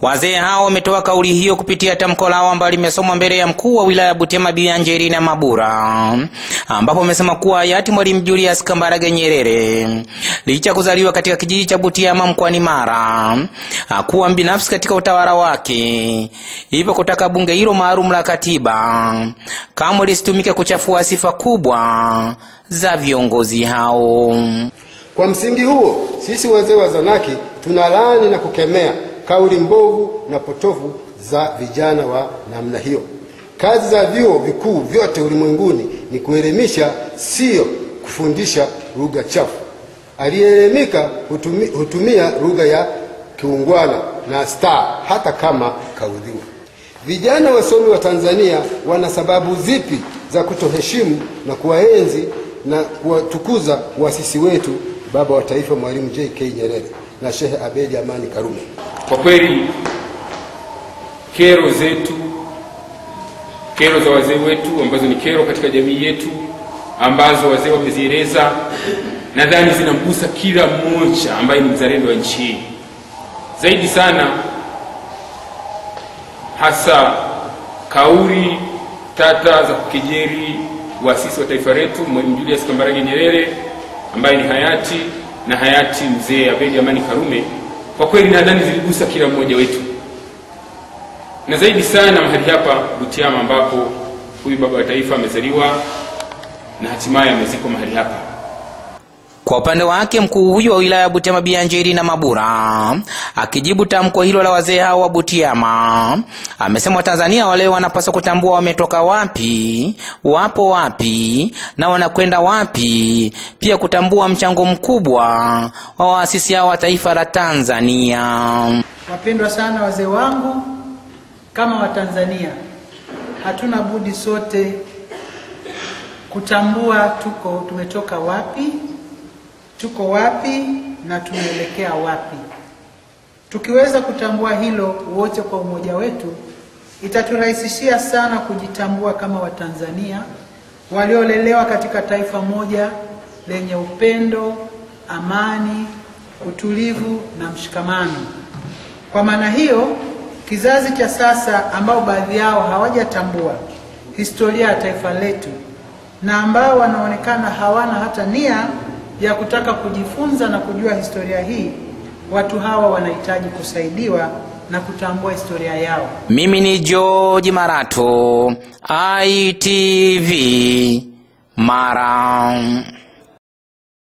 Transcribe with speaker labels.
Speaker 1: Wazee hao wametoa kauli hiyo kupitia tamko lao ambalo limesomwa mbele ya mkuu wa wilaya Butiama Bi Angelina Mabura, ambapo wamesema kuwa hayati Mwalimu Julius Kambarage Nyerere licha kuzaliwa katika kijiji cha Butiama mkoani Mara hakuwa binafsi katika utawala wake, hivyo kutaka bunge hilo maalum la katiba kama lisitumike kuchafua sifa kubwa za viongozi hao.
Speaker 2: Kwa msingi huo, sisi wazee wa Zanaki tunalaani na kukemea kauli mbovu na potofu za vijana wa namna hiyo. Kazi za vyuo vikuu vyote ulimwenguni ni kuelimisha, sio kufundisha lugha chafu. Aliyeelimika hutumia lugha ya kiungwana na staa hata kama kaudhiwa. Vijana wasomi wa Tanzania wana sababu zipi za kutoheshimu na kuwaenzi na kuwatukuza waasisi wetu, baba wa taifa Mwalimu J.K. Nyerere na Sheikh Abeid Amani Karume?
Speaker 3: Kwa kweli kero zetu, kero za wazee wetu ambazo ni kero katika jamii yetu ambazo wazee wamezieleza, nadhani zinamgusa kila mmoja ambaye ni mzalendo wa nchi. Zaidi sana hasa kauli tata za kukejeli waasisi wa taifa letu Mwalimu Julius Kambarage Nyerere ambaye ni hayati na hayati mzee Abeid Amani Karume, kwa kweli nadhani ziligusa kila mmoja wetu, na zaidi sana mahali hapa Butiama ambapo huyu baba wa taifa amezaliwa na hatimaye amezikwa mahali hapa.
Speaker 1: Kwa upande wake, mkuu huyu wa wilaya Butiama Bi Angelina Mabura akijibu tamko hilo la wazee hao wa Butiama amesema Watanzania wale wanapaswa kutambua wametoka wapi, wapo wapi na wanakwenda wapi, pia kutambua mchango mkubwa wa waasisi hao wa taifa la Tanzania.
Speaker 4: Wapendwa sana wazee wangu, kama Watanzania hatuna budi sote kutambua tumetoka wapi, tuko wapi na tunaelekea wapi. Tukiweza kutambua hilo wote kwa umoja wetu, itaturahisishia sana kujitambua kama Watanzania waliolelewa katika taifa moja lenye upendo, amani, utulivu na mshikamano. Kwa maana hiyo, kizazi cha sasa ambao baadhi yao hawajatambua historia ya taifa letu na ambao wanaonekana hawana hata nia ya kutaka kujifunza na kujua historia hii, watu hawa wanahitaji kusaidiwa na kutambua historia yao.
Speaker 1: Mimi ni George Marato, ITV Mara.